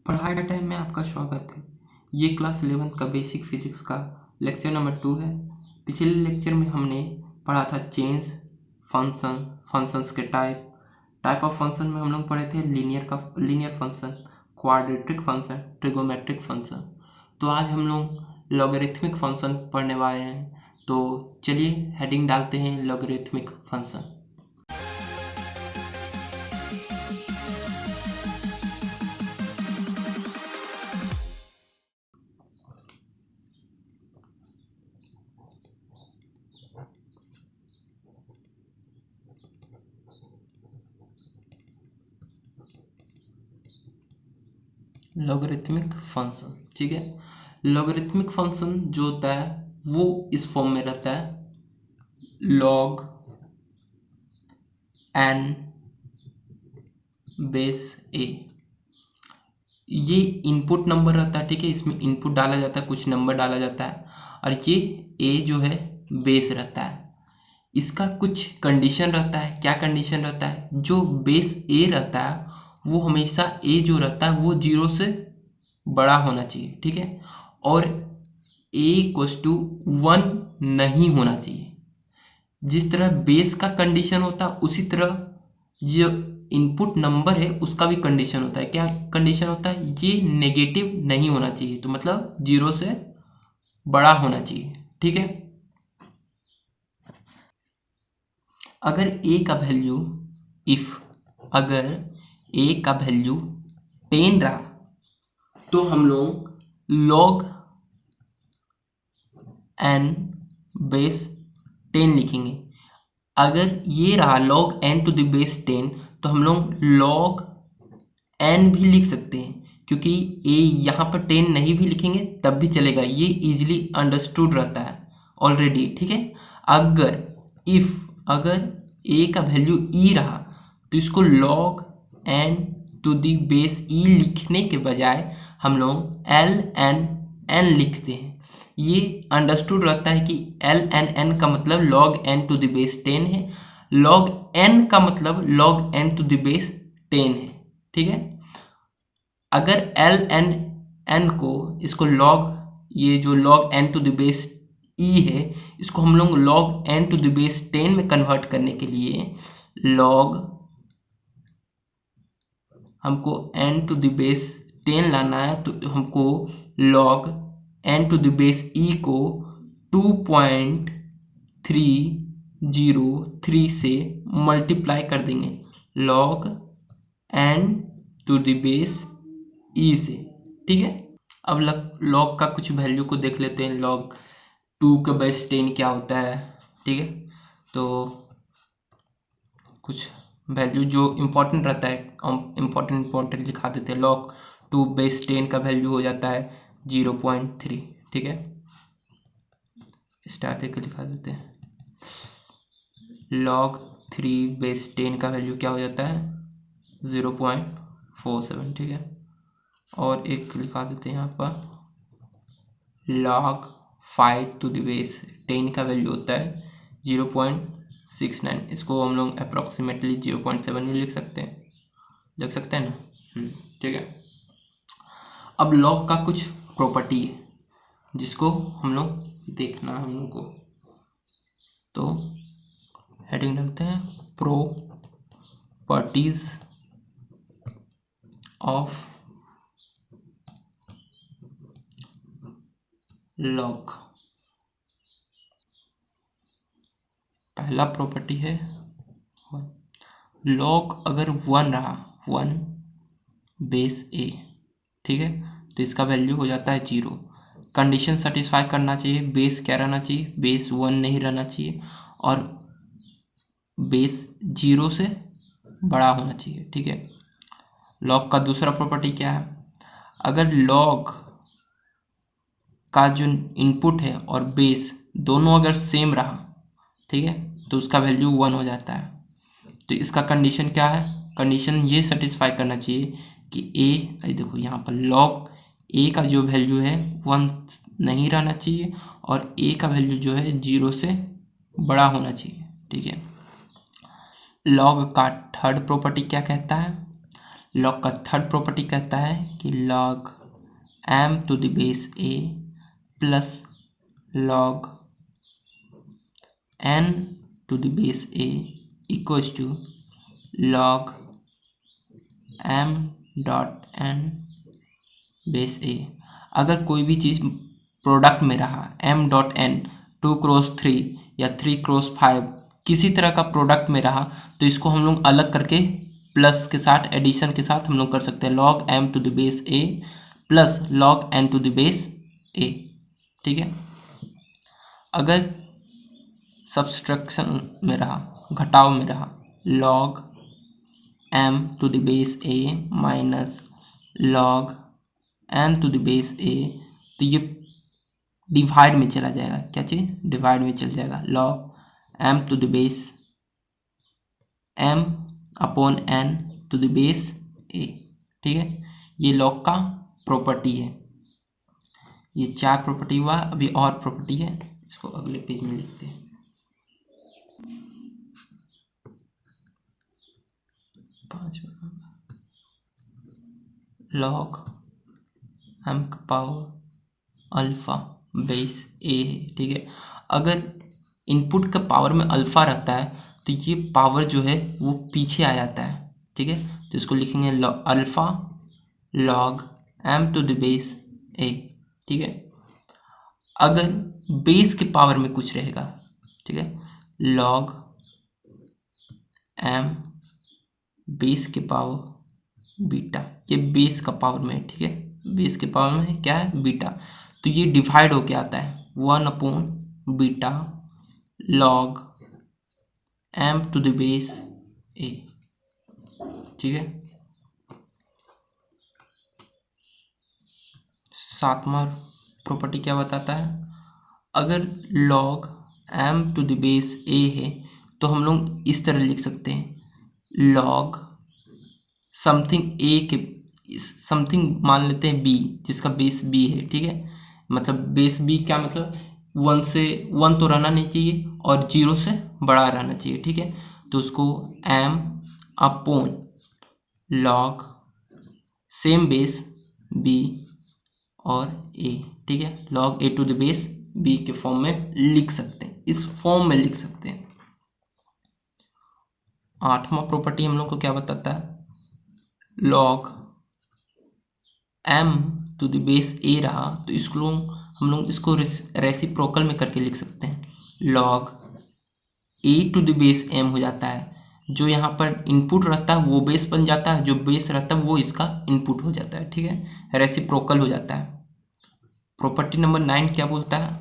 पढ़ाई टाइम में आपका स्वागत है। ये क्लास 11th का बेसिक फिजिक्स का लेक्चर नंबर 2 है। पिछले लेक्चर में हमने पढ़ा था चेंज, फंक्शंस के टाइप ऑफ फंक्शन में हम लोग पढ़े थे linear function, quadratic function, trigonometric function. तो आज हम लोग लॉगरिथमिक फंक्शन पढ़ने वाले हैं। तो चलिए हेडिंग डालते हैं लॉगरिथमिक फंक्शन। लॉगरिथमिक फंक्शन, ठीक है। लॉगरिथमिक फंक्शन जो होता है वो इस फॉर्म में रहता है, log n बेस a। ये इनपुट नंबर रहता है, ठीक है। इसमें इनपुट डाला जाता है, कुछ नंबर डाला जाता है, और ये a जो है बेस रहता है। इसका कुछ कंडीशन रहता है। क्या कंडीशन रहता है? जो बेस a रहता है वो हमेशा a जो रहता है वो 0 से बड़ा होना चाहिए, ठीक है। और a=1 नहीं होना चाहिए। जिस तरह बेस का कंडीशन होता है उसी तरह जो इनपुट नंबर है उसका भी कंडीशन होता है। क्या कंडीशन होता है? ये नेगेटिव नहीं होना चाहिए, तो मतलब 0 से बड़ा होना चाहिए, ठीक है। अगर a का वैल्यू अगर a का वैल्यू 10 रहा तो हम लोग log n बेस 10 लिखेंगे। अगर ये रहा log n to the base 10 तो हम लोग log n भी लिख सकते हैं, क्योंकि a यहाँ पर 10 नहीं भी लिखेंगे तब भी चलेगा। ये इजीली अंडरस्टूड रहता है ऑलरेडी, ठीक है। अगर a का वैल्यू e रहा तो इसको log n to the base e लिखने के बजाय हम लोग ln लिखते हैं। ये अंडरस्टूड रहता है कि ln का मतलब log n to the base 10 है, log n का मतलब log n to the base 10 है, ठीक है। अगर ln को इसको ये जो log n to the base e है इसको हम लोग log n to the base 10 में कन्वर्ट करने के लिए हमको n टू द बेस 10 लाना है, तो हमको log n to the base e को 2.303 से मल्टीप्लाई कर देंगे log n to the base e से, ठीक है। अब log का कुछ वैल्यू को देख लेते हैं। log 2 का बेस 10 क्या होता है, ठीक है। तो कुछ वैल्यू जो इम्पोर्टेंट रहता है इम्पोर्टेंट लिखा देते हैं। log 2 बेस 10 का वैल्यू हो जाता है 0.3, ठीक है। स्टार देकर लिखा देते हैं। log 3 बेस 10 का वैल्यू क्या हो जाता है 0.47, ठीक है। और एक लिखा देते हैं यहाँ पर log 5 टू द बेस 10 का वैल्यू होता है 0.69। इसको हम लोग अप्रोक्सीमेटली 0.7 भी लिख सकते हैं ना, ठीक है। अब log का कुछ प्रॉपर्टी है जिसको हम लोग देखना है हम लोग को। तो हेडिंग डालते हैं प्रॉपर्टीज ऑफ log। पहला प्रॉपर्टी है log अगर 1 रहा 1 बेस a, ठीक है, तो इसका वैल्यू हो जाता है 0। कंडीशन सेटिस्फाई करना चाहिए। बेस क्या रहना चाहिए? बेस 1 नहीं रहना चाहिए और बेस 0 से बड़ा होना चाहिए, ठीक है। log का दूसरा प्रॉपर्टी क्या है? अगर log का जो इनपुट है और बेस दोनों अगर सेम रहा, ठीक है, तो उसका वैल्यू 1 हो जाता है। तो इसका कंडीशन क्या है? कंडीशन ये सेटिस्फाई करना चाहिए कि देखो यहाँ पर log a का जो वैल्यू है 1 नहीं रहना चाहिए और a का वैल्यू जो है 0 से बड़ा होना चाहिए, ठीक है। log का थर्ड प्रॉपर्टी क्या कहता है? लॉग का थर्ड प्रॉपर्टी कहता है कि log m to the base a plus log n to the base a equals to log m dot n base a। अगर कोई भी चीज़ प्रोडक्ट में रहा m डॉट n 2x3 या 3x5 किसी तरह का प्रोडक्ट में रहा तो इसको हम लोग अलग करके प्लस के साथ एडिशन के साथ हम लोग कर सकते हैं log m to the base a plus log n to the base a। ठीक है। अगर सब्सट्रैक्शन में रहा, घटाव में रहा, log m to the base a minus log n to the base a, तो ये डिवाइड में चला जाएगा। क्या चीज़ डिवाइड में चल जाएगा। Log m to the base m upon n to the base a। ठीक है, ये लॉग का प्रॉपर्टी है। ये 4 प्रॉपर्टी हुआ, अभी और प्रॉपर्टी है, इसको अगले पेज में लिखते हैं। लॉग m का पावर अल्फा बेस a है। ठीक है, अगर इनपुट का पावर में अल्फा रहता है तो ये पावर जो है वो पीछे आ जाता है। ठीक है, तो इसको लिखेंगे alpha log m to the base a। ठीक है, अगर बेस के पावर में कुछ रहेगा, ठीक है, लॉग m बेस के पावर बीटा, ये बेस का पावर में है। ठीक है, बेस के पावर में क्या है बीटा, तो ये डिवाइड होके आता है 1 upon beta log m to the base a। ठीक है, 7वां प्रॉपर्टी क्या बताता है, अगर log m to the base a है तो हम लोग इस तरह लिख सकते हैं log समथिंग a के समथिंग मान लेते हैं b जिसका बेस b है। ठीक है, मतलब बेस b क्या मतलब 1 तो रहना नहीं चाहिए और 0 से बड़ा रहना चाहिए। ठीक है, तो उसको m upon log same base b और a। ठीक है, log a to the base b के फॉर्म में लिख सकते हैं, इस फॉर्म में लिख सकते हैं। 8वां प्रॉपर्टी हम लोग को क्या बताता है, log m to the base a रहा तो इसको हम लोग इसको रेसिप्रोकल में करके लिख सकते हैं। log a to the base m हो जाता है, जो यहाँ पर इनपुट रहता है वो बेस बन जाता है, जो बेस रहता है वो इसका इनपुट हो जाता है। ठीक है, रेसिप्रोकल हो जाता है। प्रॉपर्टी नंबर 9 क्या बोलता है,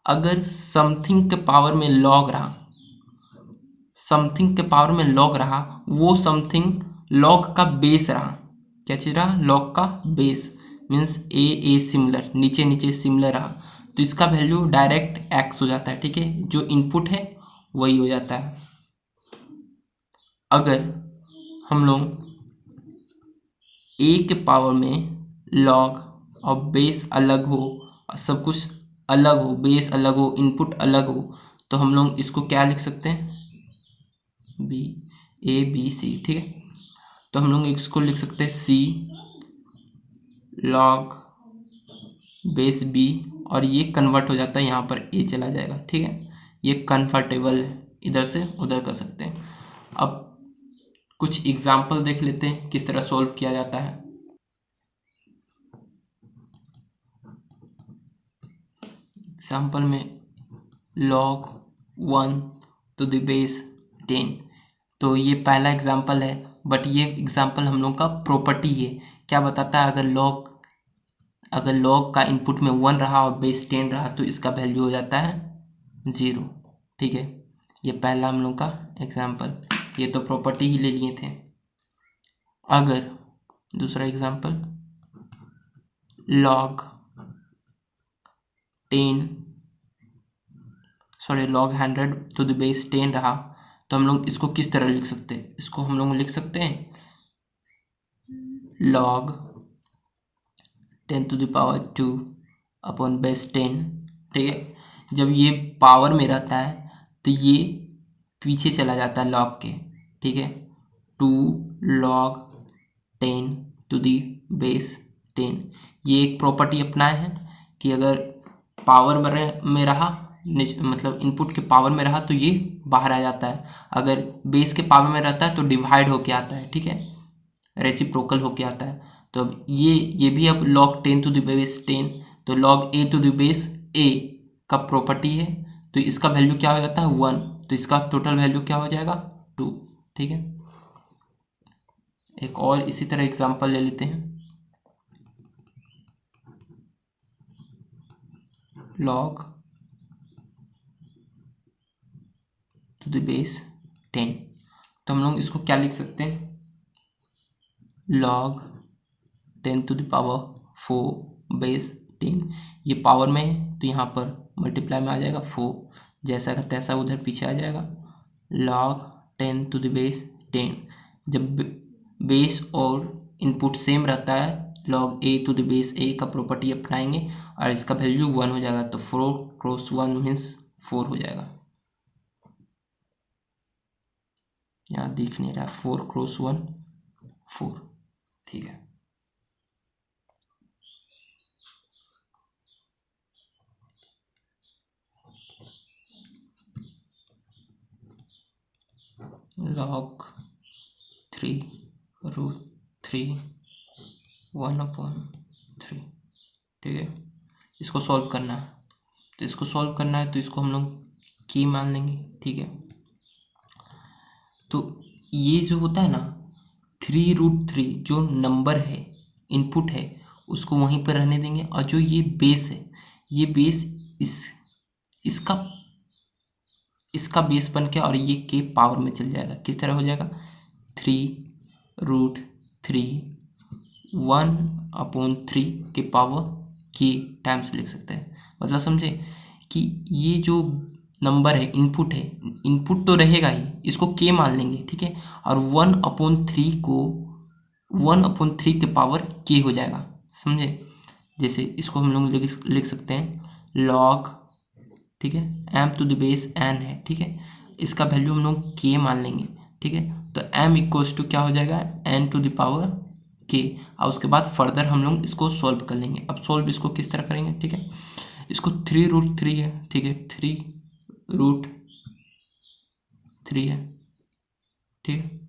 अगर समथिंग के पावर में लॉग रहा, समथिंग के पावर में लॉग रहा, वो समथिंग लॉग का बेस रहा। क्या चीज रहा, लॉग का बेस मीन्स ए सिमिलर, नीचे नीचे सिमिलर रहा, तो इसका वैल्यू डायरेक्ट एक्स हो जाता है। ठीक है, जो इनपुट है वही हो जाता है। अगर हम लोग ए के पावर में लॉग और बेस अलग हो, सब कुछ अलग हो, बेस अलग हो, इनपुट अलग हो, तो हम लोग इसको क्या लिख सकते हैं, बी ए बी सी। ठीक है, तो हम लोग इसको लिख सकते हैं सी लॉग बेस बी, और ये कन्वर्ट हो जाता है, यहाँ पर ए चला जाएगा। ठीक है, ये कन्वर्टेबल है, इधर से उधर कर सकते हैं। अब कुछ एग्जाम्पल देख लेते हैं किस तरह सॉल्व किया जाता है। एग्जाम्पल में log 1 टू द बेस 10, तो ये पहला एग्जाम्पल है, बट ये एग्जाम्पल हम लोग का प्रॉपर्टी है। क्या बताता है, अगर log का इनपुट में 1 रहा और बेस 10 रहा तो इसका वैल्यू हो जाता है 0। ठीक है, ये पहला हम लोग का एग्जाम्पल, ये तो प्रॉपर्टी ही ले लिए थे। अगर दूसरा example log 100 to the base 10 रहा तो हम लोग इसको किस तरह लिख सकते हैं, इसको हम लोग लिख सकते हैं log 10 to the power 2 upon base 10। ठीक है, जब ये पावर में रहता है तो ये पीछे चला जाता है log के। ठीक है, 2 log 10 टू दी बेस 10। ये एक प्रॉपर्टी अपनाए हैं कि अगर पावर में रहा, मतलब इनपुट के पावर में रहा तो ये बाहर आ जाता है, अगर बेस के पावर में रहता है तो डिवाइड होके आता है, ठीक है, रेसिप्रोकल होके आता है। तो अब ये भी अब log 10 टू द बेस 10, तो log a to the base a का प्रॉपर्टी है, तो इसका वैल्यू क्या हो जाता है 1, तो इसका टोटल वैल्यू क्या हो जाएगा 2, ठीक है। एक और इसी तरह एग्जांपल ले लेते हैं, log टू द बेस 10, तो हम लोग इसको क्या लिख सकते हैं, log 10 to the power 4 base 10, ये पावर में है तो यहाँ पर मल्टीप्लाई में आ जाएगा 4, जैसा का तैसा उधर पीछे आ जाएगा, log 10 टू द बेस 10। जब बेस और इनपुट सेम रहता है log a to the base a का प्रॉपर्टी अपनाएंगे और इसका वैल्यू 1 हो जाएगा, तो 4 क्रॉस 1 मीन्स 4 हो जाएगा। यहाँ दिख नहीं रहा, 4 क्रॉस 1 4, ठीक है। log 3 रूट 3 1/3, ठीक है। इसको सॉल्व करना है, तो इसको सॉल्व करना है तो इसको हम लोग की मान लेंगे, ठीक है। तो ये जो होता है ना 3√3 जो नंबर है इनपुट है उसको वहीं पर रहने देंगे, और जो ये बेस है ये बेस इसका इसका बेस बन के और ये के पावर में चल जाएगा, किस तरह हो जाएगा 3√3 1/3 के पावर के टाइम्स लिख सकते हैं। मतलब समझे कि ये जो नंबर है इनपुट तो रहेगा ही, इसको के मान लेंगे, ठीक है, और 1/3 को 1/3 के पावर के हो जाएगा, समझे। जैसे इसको हम लोग लिख सकते हैं log, ठीक है, m to the base n है, ठीक है, इसका वैल्यू हम लोग के मान लेंगे, ठीक है, तो m इक्वल्स टू क्या हो जाएगा n टू द पावर के, और उसके बाद फर्दर हम लोग इसको सॉल्व कर लेंगे। अब सॉल्व इसको किस तरह करेंगे, ठीक है, इसको 3√3 है, ठीक है, 3√3 है, ठीक है,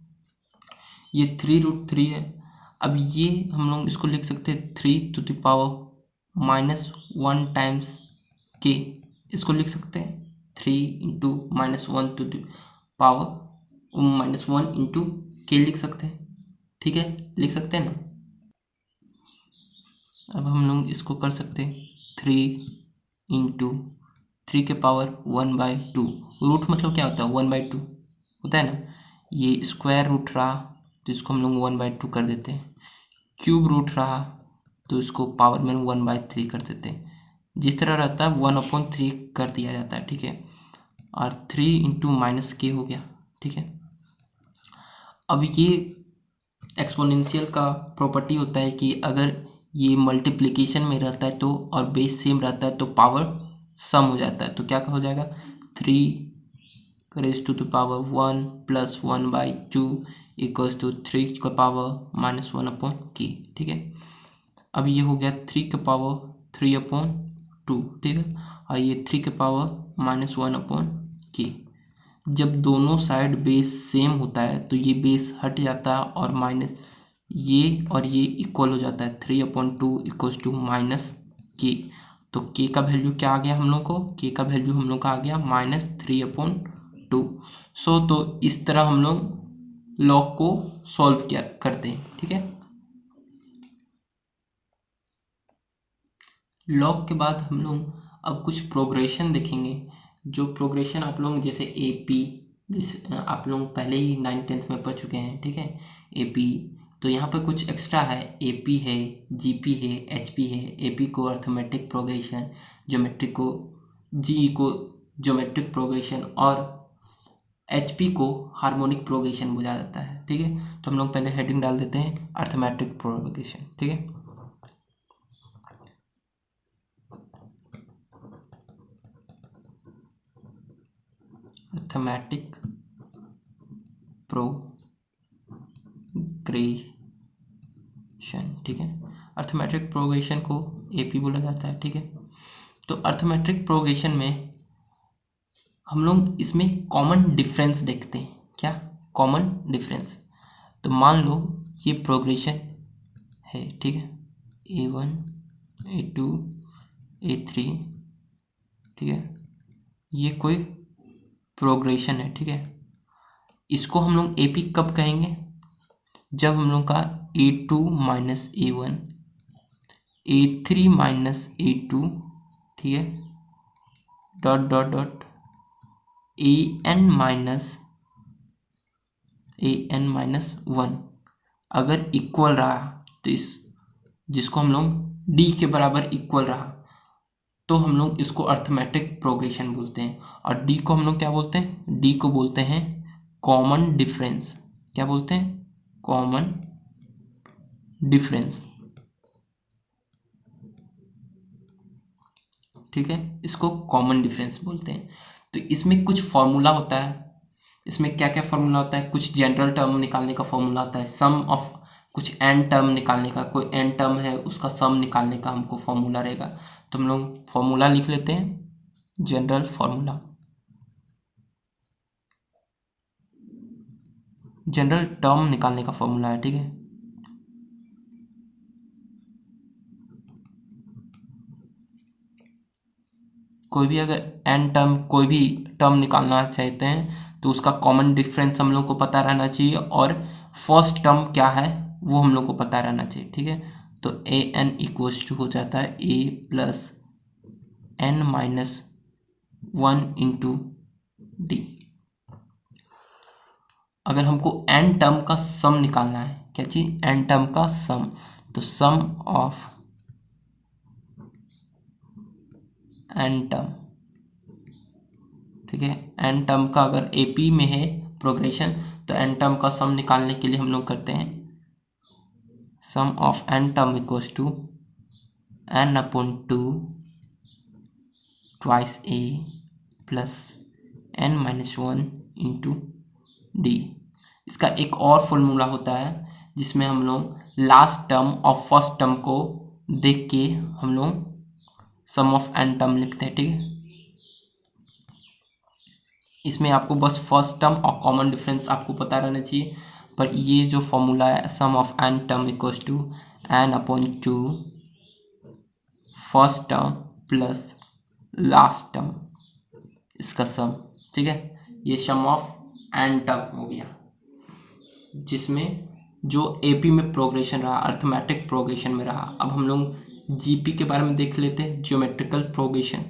ये 3√3 है। अब ये हम लोग इसको लिख सकते हैं 3 टू द पावर -1 टाइम्स के, इसको लिख सकते हैं 3 into -1 to the power -1 into के लिख सकते हैं, ठीक है, लिख सकते हैं ना। अब हम लोग इसको कर सकते हैं 3 के पावर 1/2, रूट मतलब क्या होता है 1/2 होता है ना, ये स्क्वायर रूट रहा तो इसको हम लोग 1/2 कर देते हैं, क्यूब रूट रहा तो इसको पावर में 1/3 कर देते हैं, जिस तरह रहता है 1/3 कर दिया जाता है, ठीक है, और 3 इंटू माइनस के हो गया, ठीक है। अब ये एक्सपोनेंशियल का प्रॉपर्टी होता है कि अगर ये मल्टीप्लिकेशन में रहता है तो और बेस सेम रहता है तो पावर सम हो जाता है, तो क्या हो जाएगा 3 raise to the power 1 + 1/2 equals to 3 का पावर -1/k, ठीक है। अब ये हो गया 3 का पावर 3/2, ठीक है, और ये 3 के पावर -1/k। जब दोनों साइड बेस सेम होता है तो ये बेस हट जाता है और माइनस ये और ये इक्वल हो जाता है, 3/2 इक्वल्स टू -k, तो k का वैल्यू क्या आ गया हम लोग को, k का वैल्यू हम लोग का आ गया -3/2। सो तो इस तरह हम लोग लॉग को सॉल्व किया करते हैं, ठीक है। लॉग के बाद हम लोग अब कुछ प्रोग्रेशन देखेंगे, जो प्रोग्रेशन आप लोग जैसे AP, जिस आप लोग पहले ही 9th-10th में पढ़ चुके हैं, ठीक है, AP, तो यहाँ पर कुछ एक्स्ट्रा है, AP है, GP है, HP है। AP को अर्थमेटिक प्रोग्रेशन, ज्योमेट्रिक को GE को ज्योमेट्रिक प्रोग्रेशन और HP को हार्मोनिक प्रोग्रेशन बोला जाता है, ठीक है। तो हम लोग पहले हेडिंग डाल देते हैं अर्थमेटिक प्रोग्रेशन, ठीक है। अर्थमेटिक प्रोग्रेशन, प्रोग्रेशन, ठीक है। अर्थमेटिक प्रोग्रेशन को एपी बोला जाता है, ठीक है। तो अर्थमेटिक प्रोग्रेशन में हम लोग इसमें कॉमन डिफरेंस देखते हैं। क्या कॉमन डिफरेंस? तो मान लो ये प्रोग्रेशन है, ठीक है, A1 A2 A3, ठीक है, ये कोई प्रोग्रेशन है, ठीक है। इसको हम लोग एपी कब कहेंगे? जब हम लोग का A2 minus A1 A3 minus A2, ठीक है, dot dot dot AN minus 1 अगर इक्वल रहा, तो इस जिसको हम लोग D के बराबर इक्वल रहा, तो हम लोग इसको अर्थमेटिक प्रोग्रेशन बोलते हैं। और D को हम लोग क्या बोलते हैं? D को बोलते हैं कॉमन डिफरेंस। क्या बोलते हैं? कॉमन डिफरेंस, ठीक है, इसको कॉमन डिफरेंस बोलते हैं। तो इसमें कुछ फॉर्मूला होता है। इसमें क्या क्या फॉर्मूला होता है? कुछ जनरल टर्म निकालने का फॉर्मूला होता है, सम ऑफ कुछ एन टर्म निकालने का, कोई एन टर्म है उसका सम निकालने का हमको फॉर्मूला रहेगा। तो हम लोग फॉर्मूला लिख लेते हैं, जनरल फॉर्मूला। जनरल टर्म निकालने का फॉर्मूला है, ठीक है। कोई भी अगर एन टर्म कोई भी टर्म निकालना चाहते हैं तो उसका कॉमन डिफरेंस हम लोग को पता रहना चाहिए, और फर्स्ट टर्म क्या है वो हम लोग को पता रहना चाहिए, ठीक है। तो ए एन इक्वल्स टू हो जाता है A plus N minus 1 into D. अगर हमको एन टर्म का सम निकालना है, क्या चीज? एन टर्म का सम। तो सम ऑफ एन टर्म, ठीक है, एन टर्म का अगर एपी में है प्रोग्रेशन, तो एन टर्म का सम निकालने के लिए हम लोग करते हैं sum of N term equals to N upon 2 twice A plus N minus 1 into D. इसका एक और फॉर्मूला होता है जिसमें हम लोग लास्ट टर्म और फर्स्ट टर्म को देख के हम लोग सम ऑफ एन टर्म लिखते हैं, ठीक है। इसमें आपको बस फर्स्ट टर्म और कॉमन डिफरेंस आपको पता रहना चाहिए। पर ये जो फॉर्मूला है sum of N term equals to N upon 2 first term plus last term, इसका सम, ठीक है। ये सम ऑफ एन टर्म हो गया, जिसमें जो एपी में प्रोग्रेशन रहा, अर्थमेटिक प्रोग्रेशन में रहा। अब हम लोग जीपी के बारे में देख लेते हैं, ज्योमेट्रिकल प्रोग्रेशन।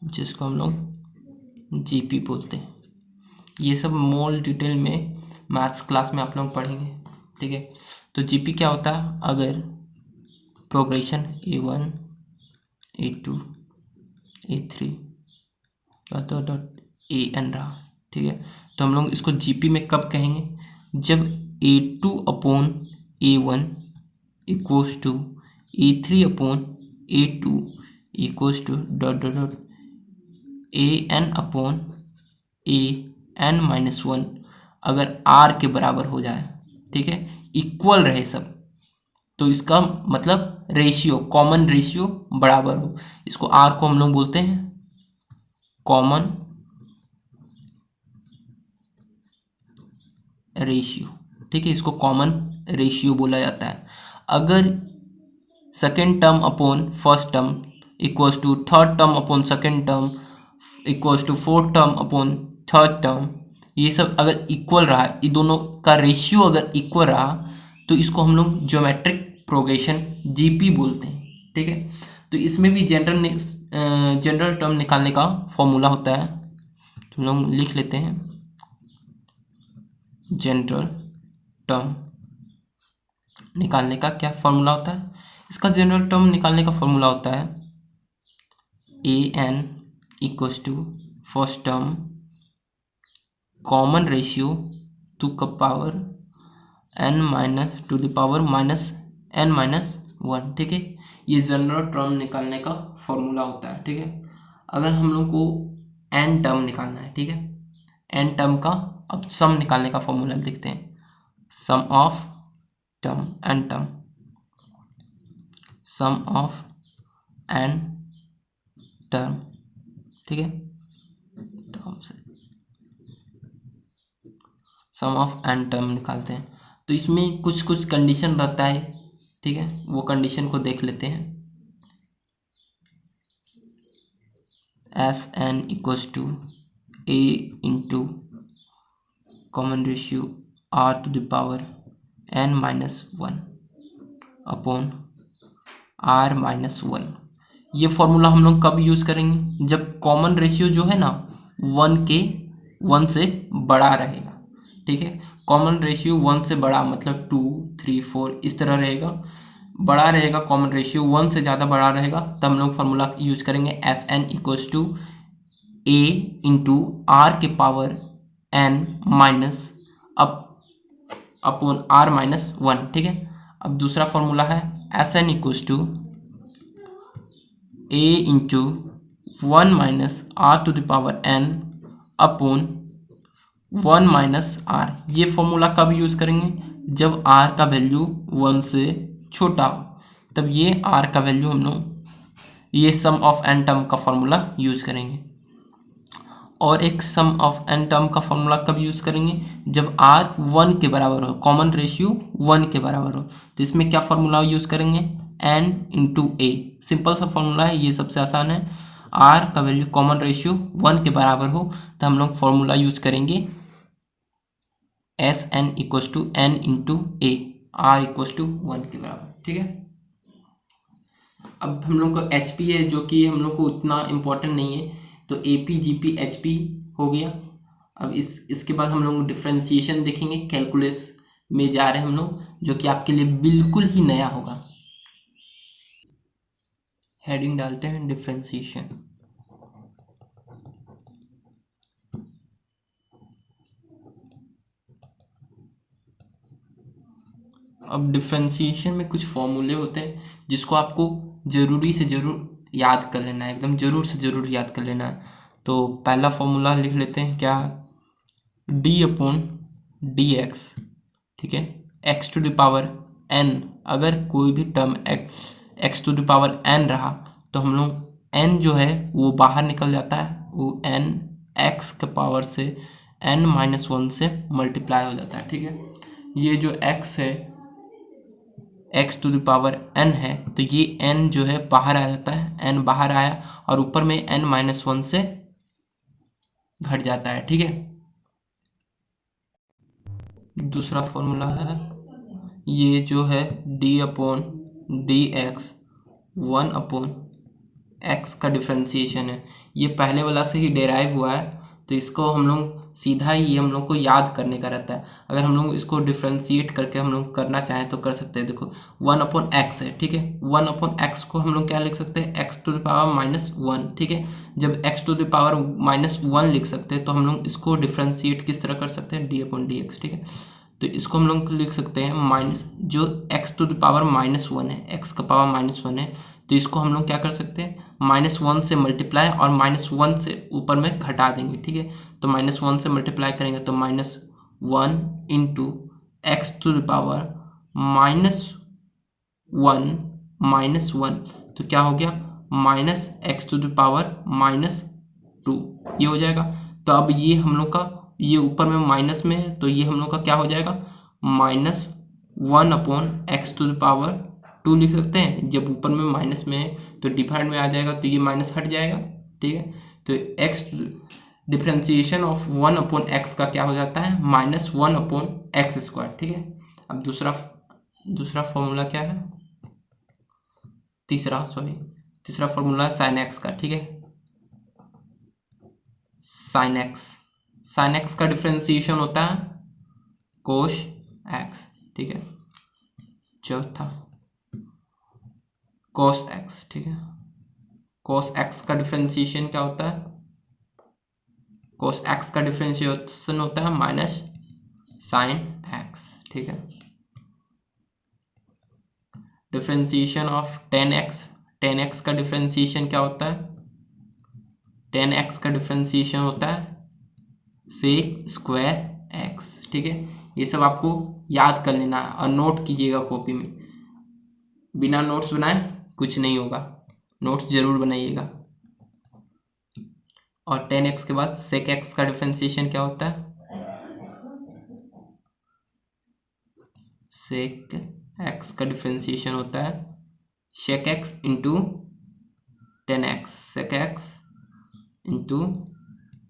जिसको हम लोग जीपी बोलते हैं। ये सब मोर डिटेल में मैथ्स क्लास में आप लोग पढ़ेंगे, ठीक है। तो जीपी क्या होता है? अगर progression A1 A2 A3 dot dot AN रहा, ठीक है, तो हम लोग इसको जीपी में कब कहेंगे? जब A2 upon A1 equals to A3 upon A2 equals to dot dot dot AN upon AN minus 1 अगर R के बराबर हो जाए, ठीक है, इक्वल रहे सब, तो इसका मतलब रेशियो, कॉमन रेशियो बराबर हो। इसको R को हम लोग बोलते हैं कॉमन रेशियो, ठीक है, इसको कॉमन रेशियो बोला जाता है। अगर second term upon first term equals to third term upon second term equals to fourth term upon third term, ये सब अगर इक्वल रहा, ये दोनों का रेशियो अगर इक्वल रहा, तो इसको हम लोग ज्योमेट्रिक प्रोग्रेशन जीपी बोलते हैं, ठीक है। तो इसमें भी जनरल टर्म निकालने का फॉर्मूला होता है, तो हम लोग लिख लेते हैं जनरल टर्म निकालने का क्या फॉर्मूला होता है। इसका जनरल टर्म निकालने का फॉर्मूला होता है AN equals to first term common ratio to का power n minus to the power minus n minus 1, ठीक है। ये जनरल टर्म निकालने का फॉर्मूला होता है, ठीक है। अगर हम लोग को n टर्म निकालना है, ठीक है, n टर्म का अब सम निकालने का फॉर्मूला लिखते हैं, sum of term n term, sum of n term, ठीक है, टर्म से सम ऑफ n टर्म निकालते हैं। तो इसमें कुछ कुछ कंडीशन रहता है, ठीक है, वो कंडीशन को देख लेते हैं। S N equals to A into common ratio r to the power n minus one upon are minus one. ये फॉर्मूला हम लोग कब यूज़ करेंगे? जब कॉमन रेशियो जो है ना वन से बड़ा रहेगा, ठीक है। कॉमन रेशियो 1 से बड़ा मतलब 2, 3, 4 इस तरह रहेगा, बड़ा रहेगा। कॉमन रेशियो 1 से ज़्यादा बड़ा रहेगा तब हम लोग फॉर्मूला यूज करेंगे S N equals to A into R के power n minus upon are minus one, ठीक है। अब दूसरा फॉर्मूला है S N equals to A into 1 minus R to the power n upon 1 minus R. ये formula कब use करेंगे? जब r का वैल्यू 1 से छोटा हो, तब ये r का वैल्यू हम लोग ये सम ऑफ n टर्म का फॉर्मूला यूज़ करेंगे। और एक सम ऑफ n टर्म का फॉर्मूला कब यूज़ करेंगे? जब r 1 के बराबर हो, कॉमन रेशियो 1 के बराबर हो। तो इसमें क्या फॉर्मूला यूज़ करेंगे? n इंटू ए। सिंपल सा फॉर्मूला है, ये सबसे आसान है। r का वैल्यू कॉमन रेशियो 1 के बराबर हो तो हम लोग फॉर्मूला यूज़ करेंगे S N equals to N into a, r equals to 1 के बराबर, ठीक है। अब हम लोग को एच पी है जो कि हम लोग को उतना इम्पोर्टेंट नहीं है, तो A P G P H P हो गया। अब इसके बाद हम लोग डिफ्रेंसिएशन देखेंगे, कैलकुलस में जा रहे हैं हम लोग, जो कि आपके लिए बिल्कुल ही नया होगा। हेडिंग डालते हैं डिफ्रेंसिएशन। अब डिफ्रेंसिएशन में कुछ फॉर्मूले होते हैं जिसको आपको ज़रूरी से ज़रूर याद कर लेना है, एकदम ज़रूर से ज़रूर याद कर लेना है। तो पहला फॉर्मूला लिख लेते हैं, क्या? डी अपॉन डी एक्स, ठीक है, x to the power n। अगर कोई भी term x to the power n रहा तो हम लोग n जो है वो बाहर निकल जाता है, वो n x के पावर से n माइनस वन से मल्टीप्लाई हो जाता है, ठीक है। ये जो x है, x to the power n है, तो ये n जो है बाहर आ जाता है, n बाहर आया और ऊपर में n माइनस वन से घट जाता है, ठीक है। दूसरा फॉर्मूला है ये जो है d upon D x 1 upon x का डिफ्रेंसिएशन है। ये पहले वाला से ही डेराइव हुआ है, तो इसको हम लोग सीधा ही हम लोग को याद करने का रहता है। अगर हम लोग इसको डिफ्रेंशिएट करके हम लोग करना चाहें तो कर सकते हैं। देखो 1 अपॉन एक्स है, ठीक है, 1 अपॉन एक्स को हम लोग क्या लिख सकते हैं? X to the power minus one, ठीक है। जब x to the power minus one लिख सकते हैं तो हम लोग इसको डिफ्रेंशिएट किस तरह कर सकते हैं? डी अपॉन डी एक्स, ठीक है। तो इसको हम लोग लिख सकते हैं माइनस, जो x to the power minus one है, एक्स का पावर माइनस वन है, तो इसको हम लोग क्या कर सकते हैं? माइनस वन से मल्टीप्लाई और माइनस वन से ऊपर में घटा देंगे, ठीक है। तो माइनस वन से मल्टीप्लाई करेंगे तो minus one into x to the power minus one, तो क्या हो गया? Minus x to the power minus two, ये हो जाएगा। तो अब ये हम लोग का, ये ऊपर में माइनस में है तो ये हम लोग का क्या हो जाएगा? Minus one upon x to the power two लिख सकते हैं। जब ऊपर में माइनस में है तो डिवाइड में आ जाएगा तो ये माइनस हट जाएगा, ठीक है। तो x differentiation of 1 upon x का क्या हो जाता है? Minus one upon x square, ठीक है। अब दूसरा फॉर्मूला क्या है? तीसरा फॉर्मूला है साइन एक्स का, ठीक है। साइन एक्स का डिफ्रेंसिएशन होता है कोश एक्स, ठीक है। चौथा कोस एक्स, ठीक है। कोस एक्स का डिफ्रेंसिएशन क्या होता है? कोस एक्स का डिफ्रेंसिएशन होता है माइनस साइन एक्स, ठीक है। डिफरेंशिएशन ऑफ 10x, 10x का डिफरेंशिएशन क्या होता है? 10x का डिफरेंशिएशन होता है सेक स्क्वायर एक्स। ठीक है, ये सब आपको याद कर लेना है और नोट कीजिएगा कॉपी में। बिना नोट्स बनाए कुछ नहीं होगा, नोट्स जरूर बनाइएगा। और 10x के बाद सेक एक्स का डिफरेंशिएशन क्या होता है? सेक एक्स का डिफरेंशिएशन होता है sec x into 10x, sec x into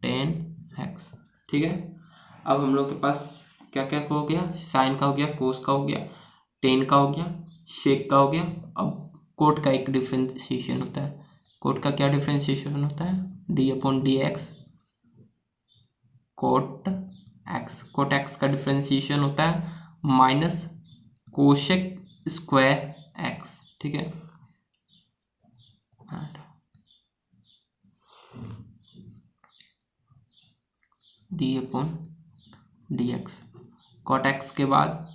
10x। ठीक है, अब हम लोग के पास क्या क्या हो गया? साइन का हो गया, कोस का हो गया, टेन का हो गया, शेक का हो गया। अब कोट का एक डिफरेंशिएशन होता है। कोट का क्या डिफरेंशिएशन होता है? D upon D x cot x. Cot x का डिफरेंशिएशन होता है माइनस कोशेक स्क्वायर एक्स। ठीक है, d upon D x. Cot x के बाद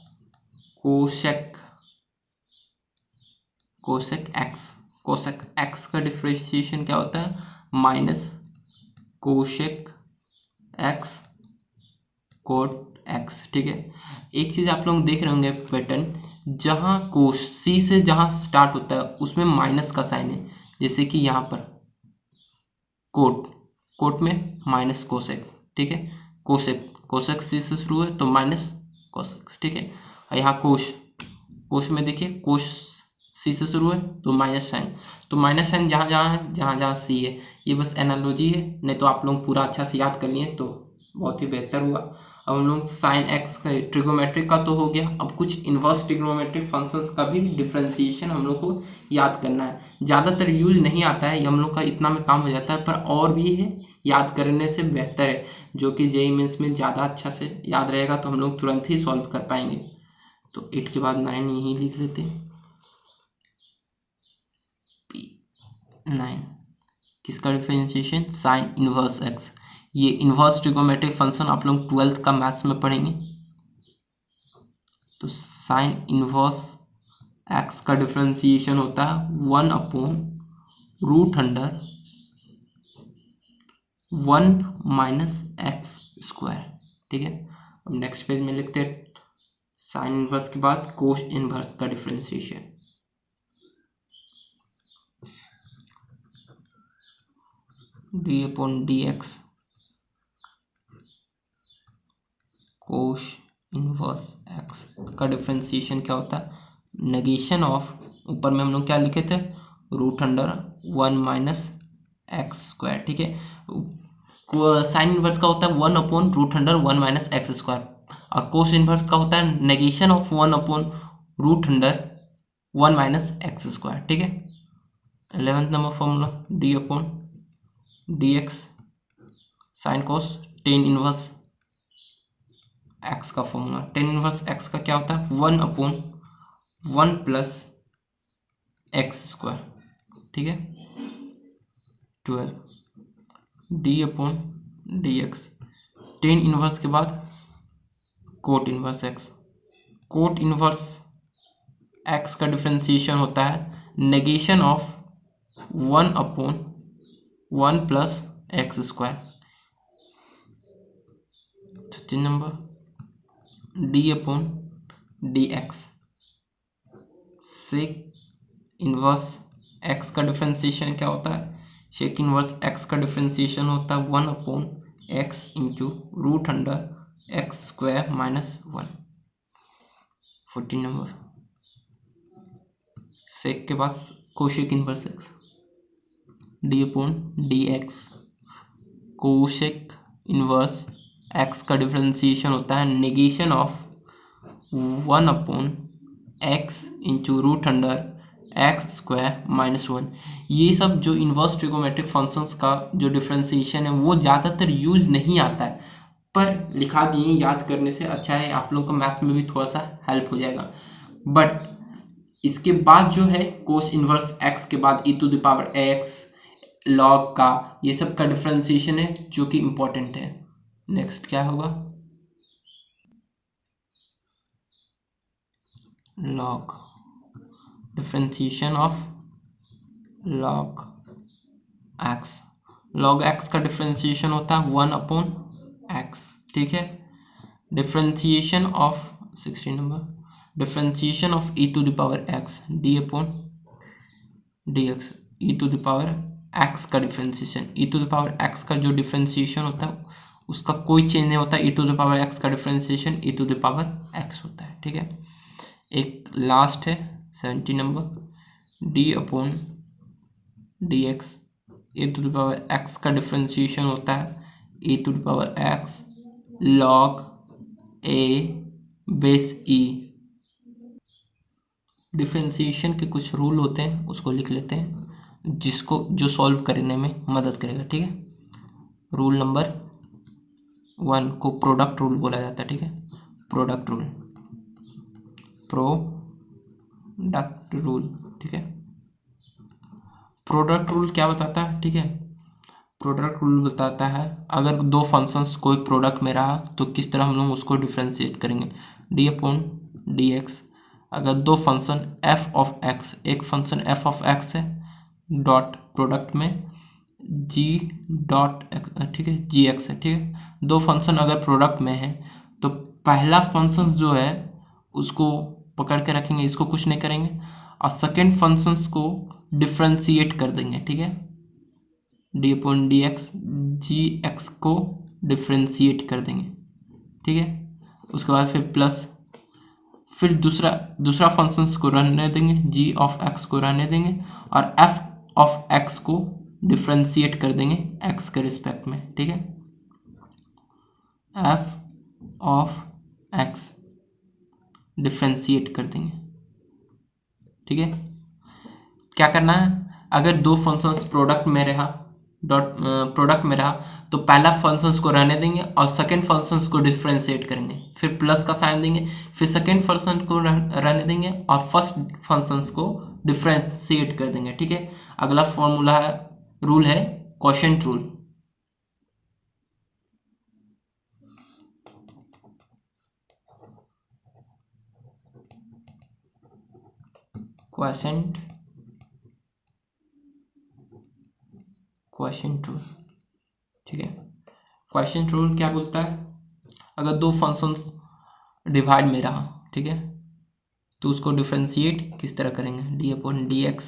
कोशेक एक्स। कोशेक एक्स का डिफरेंशिएशन क्या होता है? Minus cosec x cot x. ठीक है, एक चीज आप लोग देख रहे होंगे पैटर्न, जहां कोश सी से जहां स्टार्ट होता है उसमें माइनस का साइन है। जैसे कि यहाँ पर कोट में माइनस कोसेक। ठीक है, कोसेक सी से शुरू है तो माइनस कोसेक। ठीक है, और यहाँ कोश में देखिए कोश सी से शुरू है तो माइनस साइन। तो माइनस साइन जहाँ जहाँ है, जहाँ जहाँ सी है, ये बस एनालॉजी है, नहीं तो आप लोग पूरा अच्छा से याद कर लिए तो बहुत ही बेहतर हुआ। अब हम लोग साइन एक्स का ट्रिगोमेट्रिक का तो हो गया, अब कुछ इन्वर्स ट्रिगोमेट्रिक फंक्शंस का भी डिफरेंशिएशन हम लोग को याद करना है। ज़्यादातर यूज नहीं आता है, ये हम लोग का इतना में काम हो जाता है, पर और भी है, याद करने से बेहतर है, जो कि जेईई मेंस में ज़्यादा अच्छा से याद रहेगा तो हम लोग तुरंत ही सॉल्व कर पाएंगे। तो 8 के बाद 9 यहीं लिख लेते हैं। 9 किसका डिफरेंशिएशन? Sine inverse x. ये इनवर्स ट्रिगोमेट्रिक फंक्शन आप लोग 12th का मैथ्स में पढ़ेंगे। तो साइन इनवर्स एक्स का डिफरेंशिएशन होता है 1 upon root under 1 minus x square. ठीक है, अब नेक्स्ट पेज में लिखते हैं साइन इनवर्स के बाद कोस इनवर्स का differentiation. D upon D x कोश इनवर्स एक्स का डिफरेंशिएशन क्या होता है? नेगेशन ऑफ, ऊपर में हम लोग क्या लिखे थे? Root under 1 minus x square. ठीक है, साइन इनवर्स का होता है 1 upon root under 1 minus x square, और कोस इनवर्स का होता है negation of 1 upon root under 1 minus x square. ठीक है, 11th number formula d upon D x sine cos tan inverse x का फॉर्मूला। टेन इनवर्स एक्स का क्या होता है? 1 अपॉन 1 प्लस एक्स स्क्वायर। ठीक है, 12 D upon D X. Tan inverse के बाद cot inverse X. Cot inverse x का डिफरेंशिएशन होता है negation of 1 upon 1 plus X square. 13 number D upon D X. Sec inverse x का differentiation क्या होता है? सेक इनवर्स एक्स का डिफरेंशिएशन होता है 1 upon x into root under x square minus 1। 14 number sec के बाद cosec inverse X. D upon D x cosec inverse x का डिफरेंशिएशन होता है negation of 1 upon x into root under x square minus 1। ये सब जो inverse trigonometric functions का जो डिफरेंशिएशन है वो ज़्यादातर यूज नहीं आता है, पर लिखा दिए याद करने से अच्छा है, आप लोगों को मैथ्स में भी थोड़ा सा हेल्प हो जाएगा। बट इसके बाद जो है कोस इन्वर्स एक्स के बाद e to the power x log का, ये सब का डिफरेंशिएशन है जो कि इम्पोर्टेंट है। नेक्स्ट क्या होगा? Log differentiation of log x, log x का डिफ्रेंशिएशन होता है 1/x, ठीक है। Differentiation of 16 number, differentiation of e to the power x d/dx, e to the power x का differentiation, e to the power x का जो differentiation होता है उसका कोई चेंज नहीं होता, e to the power x का differentiation e to the power x होता है, ठीक है। एक लास्ट है 70 number, d/dx, a to the power x का डिफ्रेंशिएशन होता है e to the power x log a base e। Differentiation के कुछ रूल होते हैं, उसको लिख लेते हैं, जिसको जो सॉल्व करने में मदद करेगा, ठीक है। रूल नंबर 1 को प्रोडक्ट रूल बोला जाता है, ठीक है। प्रोडक्ट रूल, प्रोडक्ट रूल, ठीक है। प्रोडक्ट रूल क्या बताता है, ठीक है। प्रोडक्ट रूल बताता है अगर दो फंक्शंस कोई प्रोडक्ट में रहा तो किस तरह हम लोग उसको डिफ्रेंशिएट करेंगे। d/dx, अगर दो फंक्शन f ऑफ x, एक फंक्शन f ऑफ x है डॉट प्रोडक्ट में g डॉट, ठीक है, gx है, ठीक है। दो फंक्शन अगर प्रोडक्ट में है तो पहला फंक्शन जो है उसको पकड़ के रखेंगे, इसको कुछ नहीं करेंगे, और सेकेंड फंक्शंस को डिफ्रेंशिएट कर देंगे, ठीक है। d/dx gx को डिफ्रेंशिएट कर देंगे, ठीक है। उसके बाद फिर प्लस, फिर दूसरा फंक्शंस को रहने देंगे, g ऑफ x को रहने देंगे और f ऑफ x को डिफ्रेंशिएट कर देंगे x के रिस्पेक्ट में, ठीक है। f ऑफ x डिफ्रेंशिएट कर देंगे, ठीक है। क्या करना है, अगर दो फंक्शंस प्रोडक्ट में रहा तो पहला फंक्शंस को रहने देंगे और सेकंड फंक्शंस को डिफ्रेंशिएट करेंगे, फिर प्लस का साइन देंगे, फिर सेकंड फंक्शन को रहने देंगे और फर्स्ट फंक्शंस को डिफ्रेंशिएट कर देंगे, ठीक है। अगला फॉर्मूला है, रूल है क्वोशिएंट रूल। क्वोशिएंट रूल, ठीक है। क्वोशिएंट रूल क्या बोलता है, अगर दो फंक्शंस डिवाइड में रहा, ठीक है, तो उसको डिफ्रेंशिएट किस तरह करेंगे, d/dx,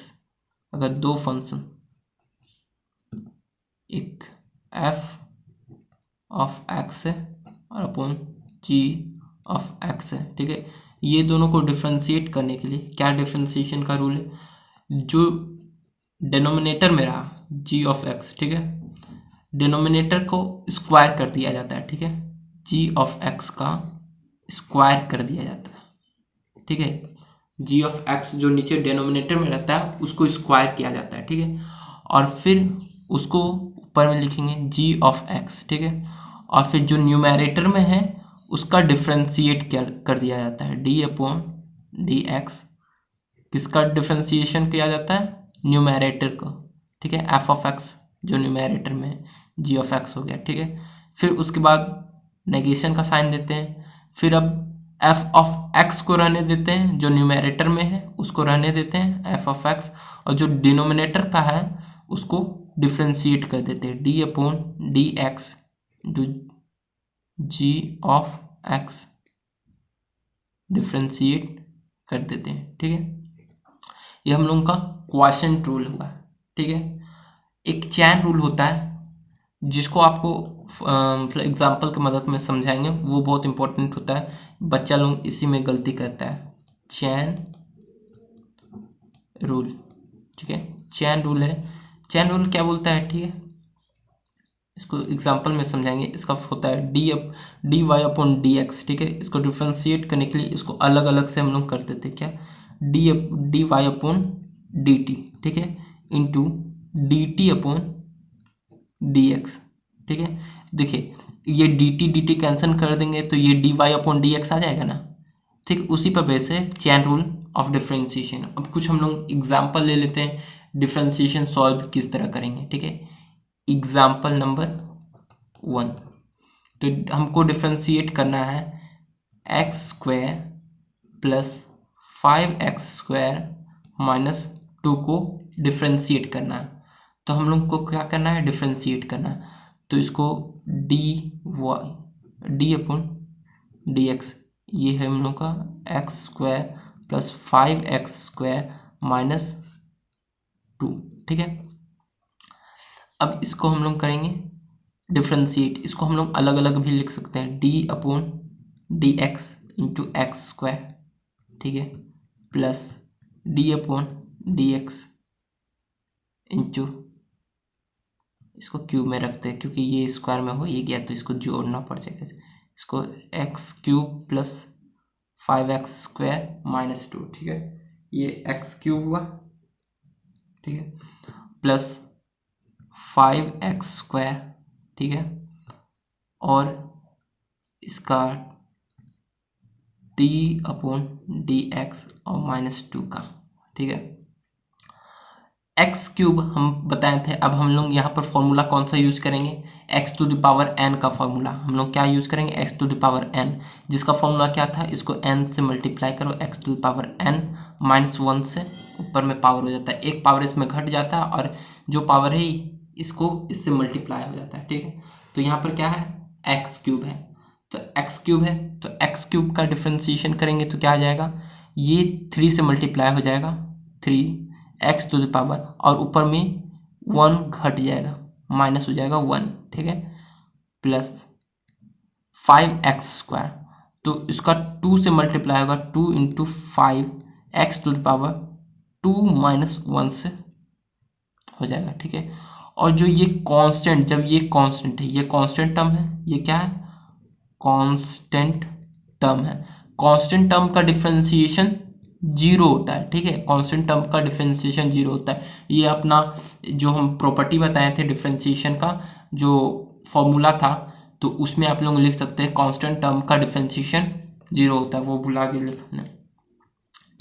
अगर दो फंक्शन एक f ऑफ x है और अपॉन g ऑफ x है, ठीक है। ये दोनों को डिफ्रेंशिएट करने के लिए क्या डिफ्रेंशिएशन का रूल है, जो डिनोमिनेटर में रहा g ऑफ x, ठीक है, डिनोमिनेटर को स्क्वायर कर दिया जाता है, ठीक है। g ऑफ x का स्क्वायर कर दिया जाता है, ठीक है। g ऑफ x जो नीचे डिनोमिनेटर में रहता है उसको स्क्वायर किया जाता है, ठीक है। और फिर उसको ऊपर में लिखेंगे g ऑफ x, ठीक है। और फिर जो न्यूमरेटर में है उसका डिफ्रेंशिएट कर दिया जाता है, d/dx, किसका डिफ्रेंशिएशन किया जाता है, न्यूमरेटर को, ठीक है। f ऑफ x जो न्यूमरेटर में है, g ऑफ x हो गया, ठीक है। फिर उसके बाद नेगेशन का साइन देते हैं, फिर अब f ऑफ x को रहने देते हैं, जो न्यूमरेटर में है उसको रहने देते हैं f ऑफ x, और जो डिनोमिनेटर का है उसको डिफ्रेंशिएट कर देते हैं, d/dx जो g ऑफ x डिफ्रेंशिएट कर देते हैं, ठीक है। ये हम लोगों का क्वोशिएंट रूल हुआ, ठीक है। एक चैन रूल होता है जिसको आपको मतलब एग्जाम्पल की मदद में समझाएंगे, वो बहुत इंपॉर्टेंट होता है, बच्चा लोग इसी में गलती करता है। चैन रूल, ठीक है, चैन रूल है। चैन रूल क्या बोलता है, ठीक है, इसको एग्जाम्पल में समझाएंगे। इसका होता है dy/dx, ठीक है। इसको डिफ्रेंशिएट करने के लिए इसको अलग अलग से हम लोग कर देते हैं, क्या, dy/dt, ठीक है, इंटू dt/dx, ठीक है। देखिए ये dt कैंसिल कर देंगे तो ये dy/dx आ जाएगा ना, ठीक। उसी पर बेस है चैन रूल ऑफ डिफ्रेंशिएशन। अब कुछ हम लोग एग्जाम्पल ले लेते हैं, डिफ्रेंशिएशन सॉल्व किस तरह करेंगे, ठीक है। एग्जाम्पल नंबर 1, तो हमको डिफ्रेंशिएट करना है x² + 5x² -2 को डिफ्रेंशिएट करना है। तो हम लोग को क्या करना है, डिफ्रेंशिएट करना है। तो इसको डी अपॉन डी एक्स, ये है हम लोग का x² प्लस 5x² -2, ठीक है। अब इसको हम लोग करेंगे डिफ्रेंशिएट। इसको हम लोग अलग अलग भी लिख सकते हैं, D upon D x into x², ठीक है, plus D upon D x into, इसको क्यूब में रखते हैं क्योंकि ये स्क्वायर में हो ही गया तो इसको जोड़ना पड़ जाएगा। इसको x³ प्लस 5x² -2, ठीक है, ये x³ हुआ, ठीक है, प्लस 5x², ठीक है, और इसका d अपॉन डी एक्स और -2 का, ठीक है। x³ हम बताए थे। अब हम लोग यहाँ पर फॉर्मूला कौन सा यूज करेंगे, x⁴n का फॉर्मूला हम लोग क्या यूज करेंगे, x⁴n, जिसका फॉर्मूला क्या था, इसको n से मल्टीप्लाई करो, x⁴n -1 से ऊपर में पावर हो जाता है, एक पावर इसमें घट जाता है और जो पावर है इसको इससे मल्टीप्लाई हो जाता है, ठीक है। तो यहाँ पर क्या है, x³ है, तो x³ है, तो x³ का डिफ्रेंशिएशन करेंगे तो क्या आ जाएगा, ये 3 से मल्टीप्लाई हो जाएगा, 3x⁴ और ऊपर में 1 घट जाएगा, माइनस हो जाएगा 1, ठीक है, प्लस 5x², तो इसका 2 से मल्टीप्लाई होगा, 2 इंटू 5 x⁴ 2 - 1 से हो जाएगा, ठीक है। और जो ये कांस्टेंट, जब ये कांस्टेंट है, ये कांस्टेंट टर्म है, ये क्या है, कांस्टेंट टर्म है। कांस्टेंट टर्म का डिफरेंशिएशन 0 होता है, ठीक है, कांस्टेंट टर्म का डिफरेंशिएशन 0 होता है। ये अपना जो हम प्रॉपर्टी बताए थे डिफरेंशिएशन का, जो फॉर्मूला था, तो उसमें आप लोग लिख सकते हैं कांस्टेंट टर्म का डिफरेंशिएशन 0 होता है, वो भुला के लिखना,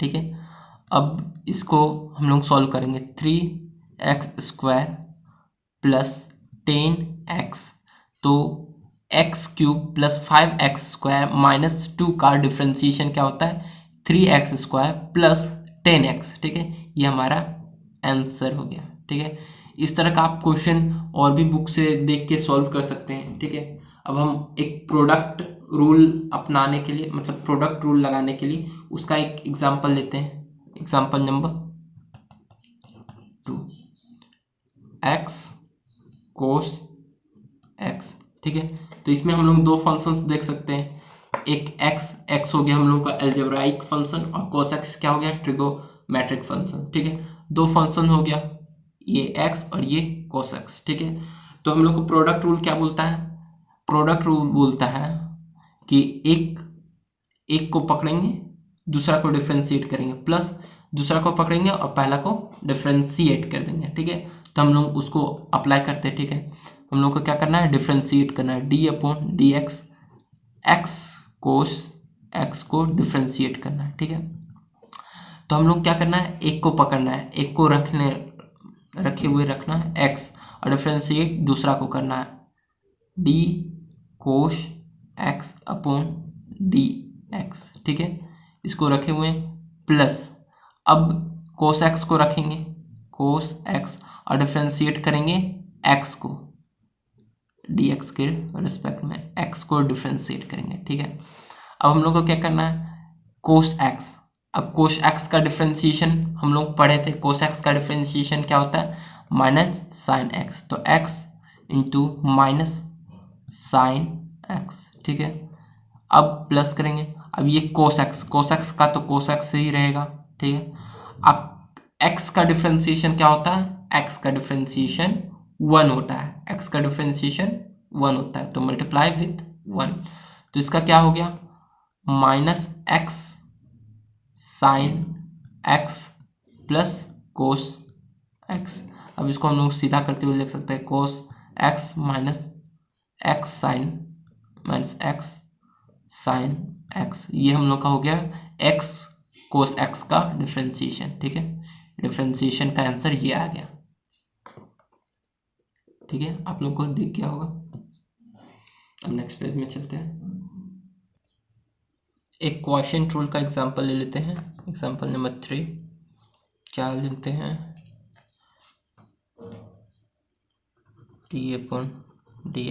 ठीक है। अब इसको हम लोग सॉल्व करेंगे, 3x² प्लस 10x, तो x³ प्लस 5x² -2 का डिफ्रेंशिएशन क्या होता है, 3x² प्लस 10x, ठीक है, ये हमारा आंसर हो गया, ठीक है। इस तरह का आप क्वेश्चन और भी बुक से देख के सॉल्व कर सकते हैं, ठीक है। अब हम एक प्रोडक्ट रूल अपनाने के लिए, मतलब प्रोडक्ट रूल लगाने के लिए उसका एक एग्जांपल लेते हैं। Example number 2, x cos x, ठीक है। तो इसमें हम लोग दो फंक्शंस देख सकते हैं, एक x हो गया हम लोग का एल्जेब्राइक फंक्शन और cos x क्या हो गया, ट्रिगोमेट्रिक फंक्शन, ठीक है। दो फंक्शन हो गया, ये x और ये cos x, ठीक है। तो हम लोग को प्रोडक्ट रूल क्या बोलता है, प्रोडक्ट रूल बोलता है कि एक को पकड़ेंगे, दूसरा को डिफ्रेंशिएट करेंगे, प्लस दूसरा को पकड़ेंगे और पहला को डिफ्रेंशिएट कर देंगे, ठीक है। तो हम लोग उसको अप्लाई करते हैं, ठीक है। हम लोग को क्या करना है, डिफ्रेंशिएट करना है, d upon D x, x cos x को डिफ्रेंशिएट करना है, ठीक है। तो हम लोग क्या करना है, एक को पकड़ना है, एक को रखे हुए रखना है एक्स, और डिफ्रेंशिएट दूसरा को करना है, d cos x upon D x, ठीक है, इसको रखे हुए प्लस, अब कोस एक्स को रखेंगे, कोस एक्स, और डिफ्रेंशिएट करेंगे एक्स को, डी एक्स के रिस्पेक्ट में एक्स को डिफ्रेंशिएट करेंगे, ठीक है। अब हम लोग को क्या करना है, कोस एक्स, अब कोस एक्स का डिफ्रेंशिएशन हम लोग पढ़े थे, कोस एक्स का डिफ्रेंशिएशन क्या होता है, माइनस साइन एक्स, तो x into minus sine x, ठीक है। अब प्लस करेंगे, अब ये कोस एक्स का तो कोस एक्स ही रहेगा, ठीक है। अब एक्स का डिफ्रेंशिएशन क्या होता है, एक्स का डिफ्रेंशिएशन 1 होता है, एक्स का डिफ्रेंशिएशन 1 होता है, तो मल्टीप्लाई विथ 1, तो इसका क्या हो गया, minus x sine x plus cos x. अब इसको हम लोग सीधा करके भी लिख सकते हैं, cos x minus x sine minus x sine x, ये हम लोग का हो गया एक्स कोस एक्स का डिफ्रेंशिएशन, ठीक है। डिफ्रेंशिएशन का आंसर ये आ गया, ठीक है, आप लोग को दिख गया होगा। अब नेक्स्ट पेज में चलते हैं, एक क्वोशिएंट रूल का एग्जांपल ले लेते हैं, एग्जांपल नंबर 3, क्या लेते हैं, D upon D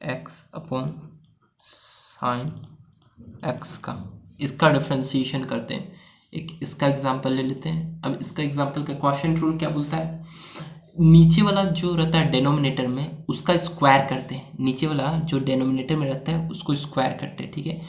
x upon sine x का, इसका डिफ्रेंसिएशन करते हैं। एक इसका एग्जांपल ले लेते हैं। अब इसका एग्जांपल का क्वेश्चन रूल क्या बोलता है, नीचे वाला जो रहता है डेनोमिनेटर में उसका स्क्वायर करते हैं, नीचे वाला जो डेनोमिनेटर में रहता है उसको स्क्वायर करते हैं, ठीक है,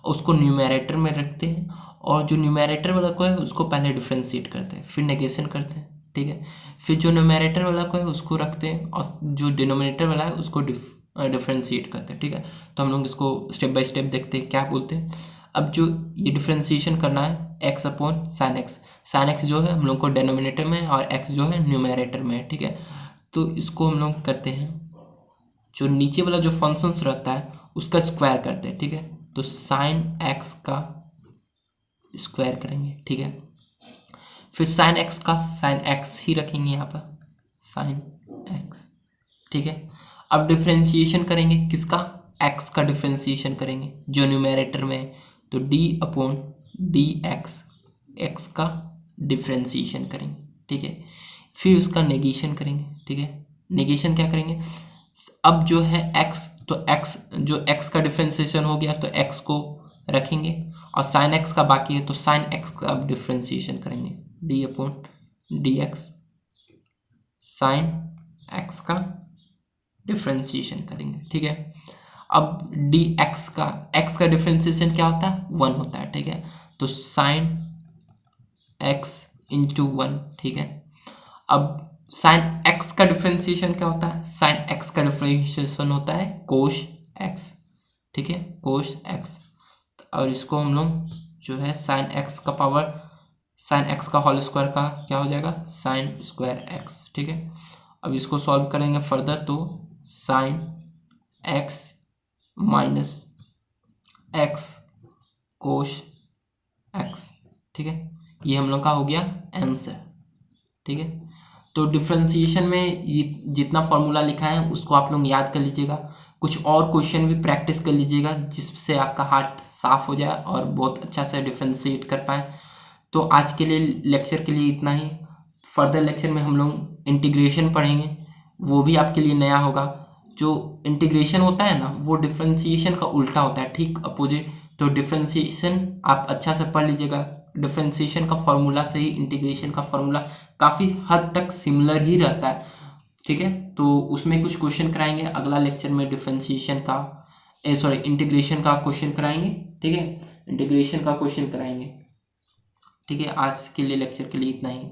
उसको न्यूमरेटर में रखते हैं, और जो न्यूमरेटर वाला को है उसको पहले डिफ्रेंशिएट करते हैं, फिर नेगेशन करते हैं, ठीक है, फिर जो न्यूमरेटर वाला को है उसको रखते हैं, और जो डिनोमिनेटर वाला है उसको डिफ्रेंशिएट करते हैं, ठीक है। तो हम लोग इसको स्टेप बाय स्टेप देखते हैं क्या बोलते हैं। अब जो ये डिफ्रेंशिएशन करना है एक्स अपॉन साइन एक्स जो है हम लोग को डेनोमिनेटर में और एक्स जो है न्यूमरेटर में है, ठीक है। तो इसको हम लोग करते हैं, जो नीचे वाला जो फंक्शंस रहता है उसका स्क्वायर करते हैं, ठीक है। तो साइन एक्स का स्क्वायर करेंगे, ठीक है, फिर साइन एक्स का साइन एक्स ही रखेंगे यहाँ पर, साइन एक्स, ठीक है। अब डिफ्रेंशिएशन करेंगे किसका, एक्स का डिफ्रेंशिएशन करेंगे जो न्यूमरेटर में है, तो डी अपॉन डी एक्स का डिफ्रेंशिएशन करेंगे, ठीक है, फिर उसका नेगेशन करेंगे, ठीक है। नेगेशन क्या करेंगे, अब जो है एक्स, तो एक्स जो एक्स का डिफ्रेंशिएशन हो गया तो एक्स को रखेंगे, और साइन एक्स का बाकी है तो साइन एक्स का अब डिफ्रेंशिएशन करेंगे, D upon D x sine x का डिफ्रेंशिएशन करेंगे, ठीक है। अब डी एक्स का डिफ्रेंशिएशन क्या होता है, 1 होता है, ठीक है, तो साइन एक्स इंटू 1, ठीक है। अब साइन एक्स का डिफ्रेंशिएशन क्या होता है, साइन एक्स का डिफ्रेंशिएशन होता है कोश एक्स, ठीक है, कोश एक्स, और इसको हम लोग जो है साइन एक्स का पावर, साइन एक्स का होल स्क्वायर का क्या हो जाएगा, साइन स्क्वायर एक्स, ठीक है। अब इसको सॉल्व करेंगे फर्दर, तो साइन एक्स माइनस एक्स कोश एक्स, ठीक है, ये हम लोग का हो गया आंसर, ठीक है। तो डिफ्रेंशिएशन में ये जितना फॉर्मूला लिखा है उसको आप लोग याद कर लीजिएगा, कुछ और क्वेश्चन भी प्रैक्टिस कर लीजिएगा जिससे आपका हाथ साफ हो जाए और बहुत अच्छा से डिफ्रेंशिएट कर पाए। तो आज के लिए लेक्चर के लिए इतना ही, फर्दर लेक्चर में हम लोग इंटीग्रेशन पढ़ेंगे, वो भी आपके लिए नया होगा। जो इंटीग्रेशन होता है ना वो डिफ्रेंशिएशन का उल्टा होता है, ठीक अपोजिट। तो डिफ्रेंशिएशन आप अच्छा से पढ़ लीजिएगा, डिफ्रेंशिएशन का फॉर्मूला से ही इंटीग्रेशन का फॉर्मूला काफ़ी हद तक सिमिलर ही रहता है, ठीक है। तो उसमें कुछ क्वेश्चन कराएंगे अगला लेक्चर में, डिफ्रेंशिएशन का इंटीग्रेशन का क्वेश्चन कराएंगे, ठीक है, इंटीग्रेशन का क्वेश्चन कराएंगे, ठीक है। आज के लिए लेक्चर के लिए इतना ही।